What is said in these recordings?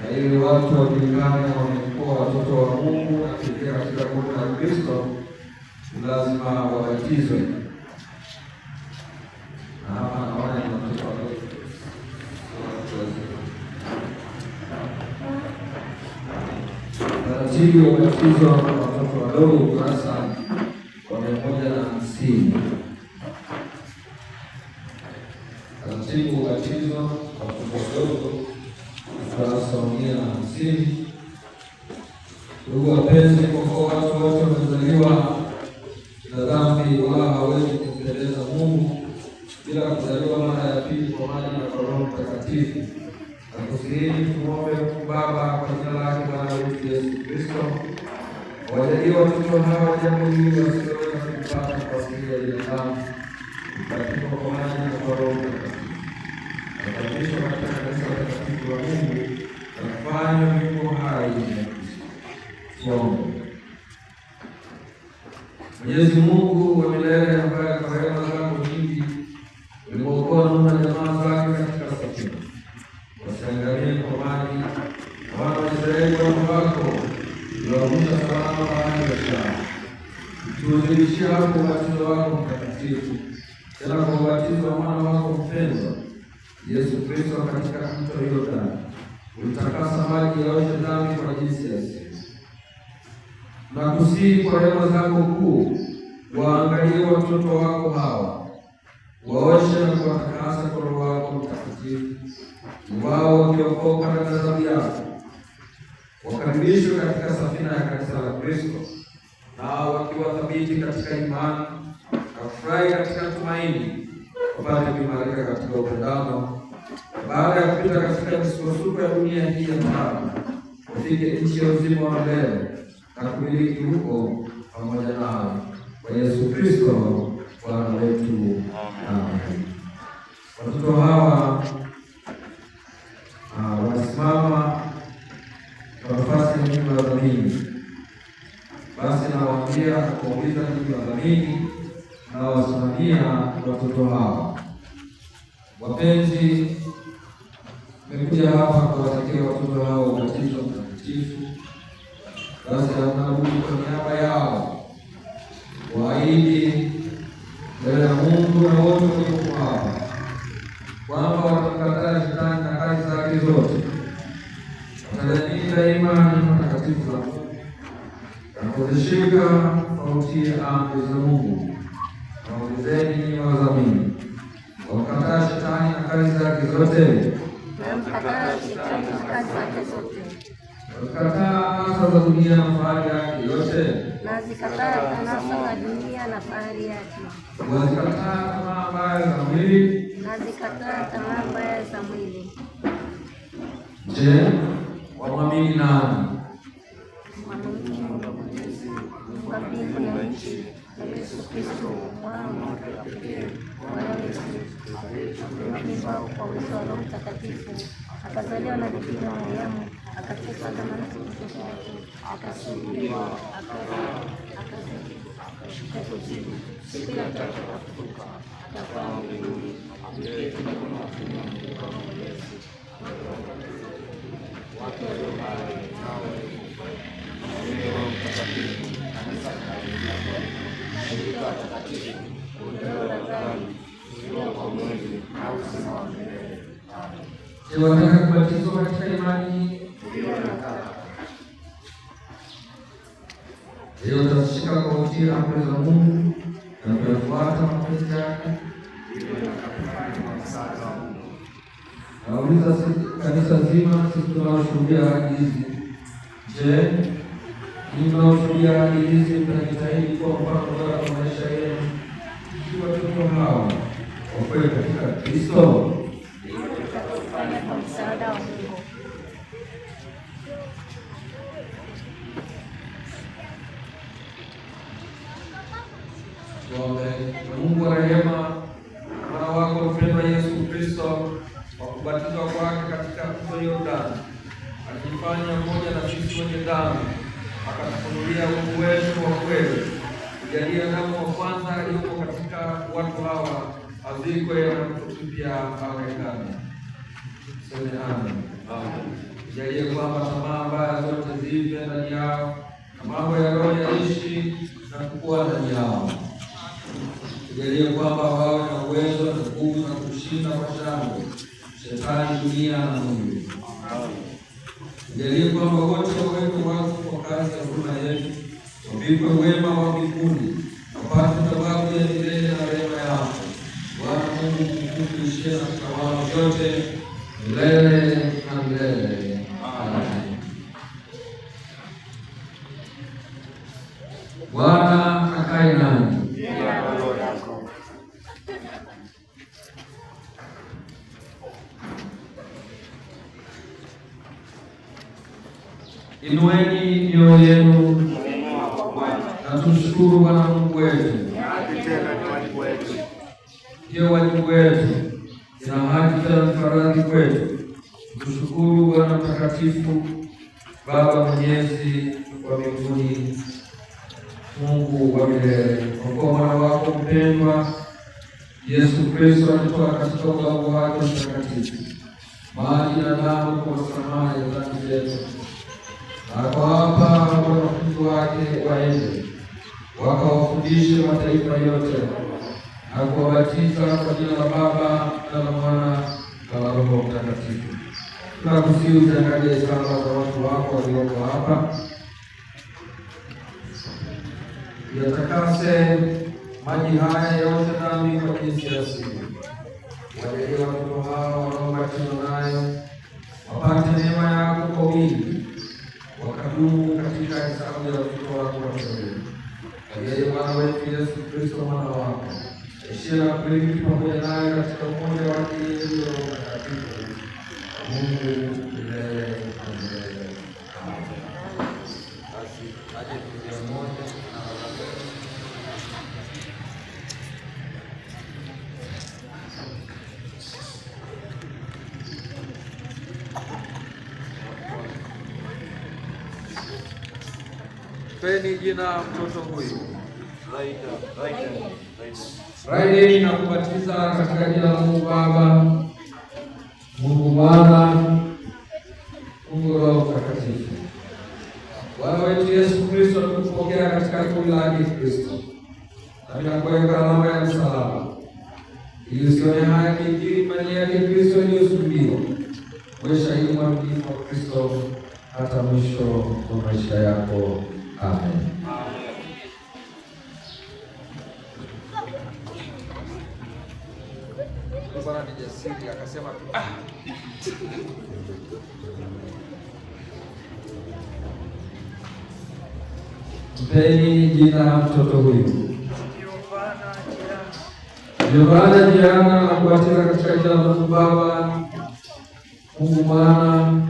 na ili watu wajulikane wamekuwa watoto wa Mungu na kuingia katika kundi la Kristo, lazima wabatizwe. Na hapa naona ni watoto wadogo. Taratibu ya ubatizo wa watoto wadogo ukurasa wa 150. Taratibu ya ubatizo wa watoto wadogo ukurasa wa 150. Ndugu wapenzi, kwa kuwa watu wote wamezaliwa na dhambi, wala hawezi kumpendeza Mungu bila kuzaliwa mara ya pili kwa maji na kwa Roho Mtakatifu. Nakusihi tumuombe Mungu Baba kwa jina lake Bwana wetu Yesu Kristo, wajalie watoto hawa jambo hili wasioweza kulipata kwa asili ya binadamu, katika kwa maji na kwa Roho Mtakatifu, watabadilishwa katika kanisa takatifu la Mungu na kufanywa viungo hai vya Kristo. Tuombe. Mwenyezi Mungu wa milele, ambaye kwa rehema zako nyingi ulimwokoa Nuhu na jamaa zake katika safina, wasiangamie kwa maji, wana wa Israeli watu wako uliwavusha salama bahari ya Shamu. Tuwazidishie hapo ubatizo wako mtakatifu, tena kwa ubatizo wa mwana wako mpendwa Yesu Kristo katika mto Yordani ulitakasa maji yaoshe dhambi kwa jinsi ya sisi. Nakusihi kwa rehema zako kuu, waangalie watoto wako hawa, waoshe na kuwatakasa kwa Roho wako Mtakatifu, wao wakiokoka na ghadhabu yako, wakaribishwe katika safina ya kanisa la Kristo, nao wakiwa thabiti katika imani na kufurahi katika tumaini, wapate kuimarika katika upendano, baada ya kupita katika misukosuko ya dunia hii ya taabu, wafike nchi ya uzima wa milele na kumiliki huko pamoja nawe, kwa Yesu Kristo Bwana wetu. Amen. Watoto hawa wanasimama kwa nafasi ya nyumba ya dhamini. Basi nawaambia kuuliza nyumba ya dhamini na wasimamia watoto hawa. Wapenzi, nimekuja hapa kuwatakia watoto hawa ubatizo mtakatifu. Basi hamna budi kwa niaba yao waahidi mbele ya Mungu na wote waliokuwa hapa kwamba watamkataa Shetani na kazi zake zote, watalilinda imani takatifu za Mungu na kuzishika kutii amri za Mungu. Naulizeni ninyi wadhamini, wamkataa Shetani na kazi zake zote? Wazikataa anasa za dunia na fahari yake yote? Nazikataa anasa za dunia na fahari yake. Wazikataa tamaa mbaya za mwili? Nazikataa tamaa mbaya za mwili. Je, wamwamini nani? Kwa mbingu na nchi na Yesu Kristo mwana wa pekee Bwana wetu, aliyezaliwa kwa uwezo wa Roho Mtakatifu, akazaliwa na Bikira Mariamu, akateswa zamani zetu, akasulubiwa, akashuka kuzimu, siku ya tatu akafufuka, akapaa mbinguni, ameketi mkono wa kuume wa Mungu Baba Mwenyezi. Watu walio hai nao Roho Mtakatifu, kanisa takatifu, shirika takatifu, ondoleo la dhambi, kufufuliwa kwa mwili na uzima wa milele. Amen. Je, wataka kubatizwa katika imani? Ndiyo, nataka. Je, utazishika kwa utii amri za Mungu na kuyafuata mapenzi yake? Ndiyo, nataka. Sasa Nauliza kanisa zima, sisi tunaoshuhudia ahadi hizi, je, ninyi mnaoshuhudia ahadi hizi mtajitahidi kuwa mfano bora kwa maisha yenu ili watoto hawa wakuwe katika Kristo? tutakufanya kwa msaada wa Mungu. Tuombe. Mungu wa rehema, mwana wako mpendwa Yesu Kristo, kwa kubatizwa kwake katika mto Yordani, akifanya mmoja na sisi wenye dhambi, akatufunulia Mungu wetu wa kweli. Tujalie damu wa kwanza yuko katika watu hawa azikwe na kutupia awe ndani. Sema amen. Amen. Tujalie kwamba tamaa mbaya zote zife ndani yao na mambo ya roho yaishi na kukua ndani yao. Tujalie kwamba wawe na uwezo na nguvu na kushinda kwa shangwe Shetani, dunia na Mungu. Tujalie kwamba wote waweke wazi kwa kazi ya huruma yetu, wavikwe wema wa mbinguni, wapate thawabu ya milele na rehema yako. Bwana Mungu mkuu, uishie na kutawala vyote milele na milele. Amen. Bwana akae nanyi. Inueni mioyo yenu na tumshukuru Bwana Mungu wetu. Ndio wajibu wetu, ina haki tena faradhi kwetu kushukuru Bwana mtakatifu, Baba mwenyezi wa mbinguni, Mungu wa milele, kwa mwana wako mpendwa Yesu Kristo alitoka katika ubavu wake mtakatifu maji na damu kwa msamaha ya dhambi zetu, akawapa wanafunzi wake waende wakawafundishe mataifa yote na kuwabatiza kwa jina la Baba na la Mwana na la Roho Mtakatifu. Tunakusihi uziangalie sala za watu wako walioko hapa, yatakase maji haya yote dhambi kwa jinsi ya asili. Wajalie watoto hao wanaobatizwa nayo wapate neema yako kwa wingi, wakadumu katika hesabu ya watoto wako wateule. Yeye Bwana wetu Yesu Kristo mwana wako, ishie na kuishi pamoja naye katika umoja wake Roho Mtakatifu, Mungu milele na milele. Amen. Basi aje tuwe mmoja na wazee. Mpeni jina mtoto huyu. Raideni na kubatiza katika jina la Mungu Baba, Mungu Mwana, Mungu Roho Mtakatifu. Bwana wetu Yesu Kristo tukupokea katika kundi lake Kristo, na tunakuweka alama ya msalaba, ili usione haya kikiri imani yake Kristo iliyosulubiwa. Wewe shahidi mwaminifu wa Kristo hata mwisho wa maisha yako. Amen. Bwana ni jasiri akasema tu mpeni jina mtoto huyu. Yohana Jirana na kubatiza katika jina la Mungu Baba, Mungu Mwana,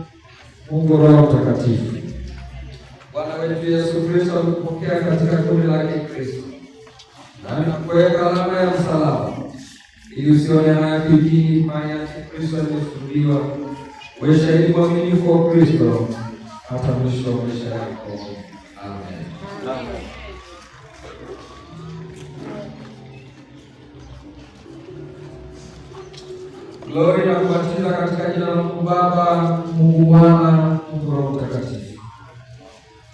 Mungu Roho Mtakatifu. Bwana wetu Yesu Kristo alikupokea katika kundi lake Kristo, na nakuweka alama ya msalaba, ili usione haya kikiri imani yake Kristo aliyosulubiwa. Wewe shahidi mwaminifu wa Kristo hata mwisho wa maisha yako. Amen. Amen. Glory na kubatiza katika jina la Mungu Baba, Mungu Mwana, Mungu Roho Mtakatifu.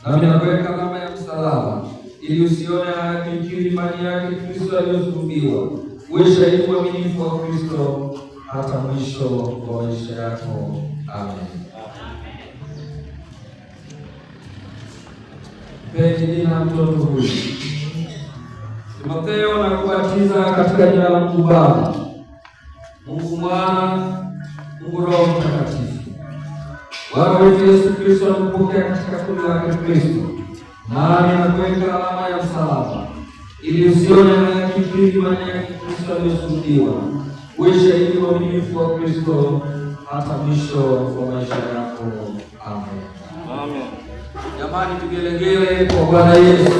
Nami nakuweka alama ya msalaba, ili usione haya kikiri imani yake Kristo aliyosulubiwa. Uwe shahidi mwaminifu wa Kristo hata mwisho wa maisha yako. Amen. Mpeni jina mtoto huyu. Timotheo na kubatiza katika jina la Mungu Baba, Mungu Mwana, Mungu Roho Mtakatifu. Bwana wetu Yesu Kristo alikupokea katika kundi lake Kristo, nami nakuweka alama ya msalaba, ili usione haya kikiri imani yake Kristo aliyosulubiwa. Uwe shahidi mwaminifu wa Kristo hata mwisho wa maisha yako. Amen. Amen. Jamani, tugelegele kwa Bwana Yesu.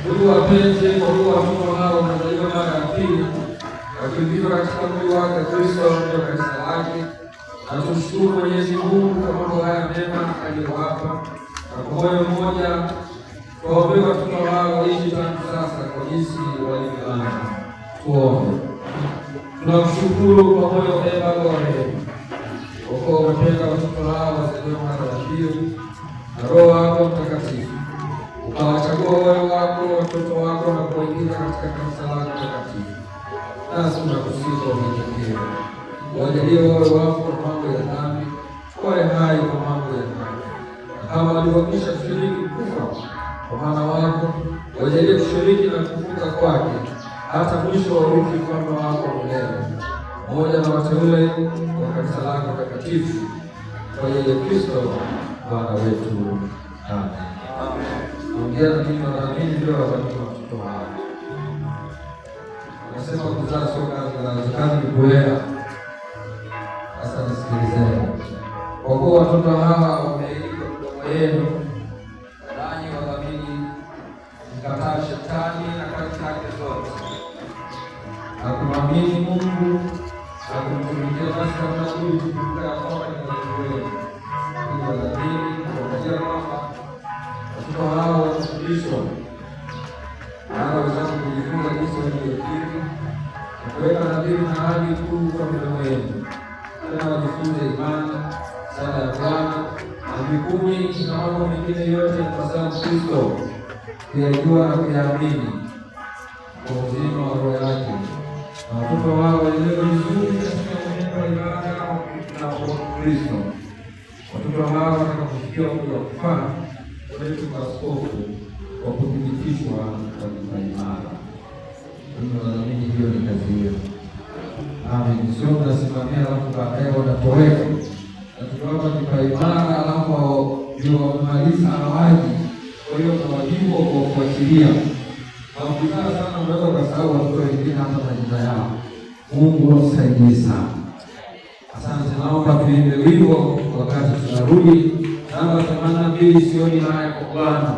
Ndugu wapenzi, kwa kuwa watoto hao kuingizwa katika mwili wake Kristo ndio kanisa lake. Na tumshukuru Mwenyezi Mungu kwa mambo haya mema aliyowapa, na kwa moyo mmoja tuwaombee watoto wao waishi tangu sasa kwa jinsi walivyoanza. Tuombe. Tunamshukuru kwa moyo mwema wa rehema kwa kuwa umependa watoto hao wazaliwa mara ya pili na Roho wako Mtakatifu, ukawachagua wale wako watoto wako na kuwaingiza katika kanisa lako takatifu. Nasi tunakusihi kwa unyenyekevu wajalie wawe wafu kwa mambo ya dhambi, wawe hai kwa mambo ya dhambi, na kama walivyokwisha kushiriki kufa kwa mwana wako, wajalie kushiriki na kufufuka kwake hata mwisho wa urithi ufalme wako milele, pamoja na wateule wa kanisa lako takatifu, kwa yeye Kristo Bwana wetu. Amen. Ongea na mimi naamini ndio wazaliwa watoto wao. Nasema kuzaa sio kazi ni kulea. Sasa nisikilizeni. Kwa kuwa watoto hawa wameitwa kwa yenu, nanyi wadhamini mkataa shetani na kazi zake zote, na kumwamini Mungu na kumtumikia, basi hamna budi kukumbuka ya kwamba ni wajibu wenu. Ili wadhamini kuangalia kwamba watoto hao watafundishwa na waweza kujifunza jinsi walivyokiri na kuweka nadhiri na ahadi kuu kwa midomo yenu. Tena wajifunze imani, sala ya Bwana na mikumi na mambo mengine yote yampasayo Kristo kuyajua na kuyaamini kwa uzima wa roho yake. Na watoto wao waelewe vizuri katika mwenendo wa ibada na Kristo. Watoto hao watakapofikia umri wa kufaa wetu kwa askofu kwa kuthibitishwa katika imara. Mimi naamini hiyo ni kazi hiyo. Amen. Sio mnasimamia alafu baadaye wanatoweka. Na tunaomba kipa imara alafu ndio wamaliza hawaji. Kwa hiyo na wajibu wa kufuatilia. Na ukitaka sana unaweza kusahau watoto wengine hata majina yao. Mungu asaidie sana. Asante, naomba tuimbe wimbo wakati tunarudi. Namba 82, sioni haya kwa Bwana.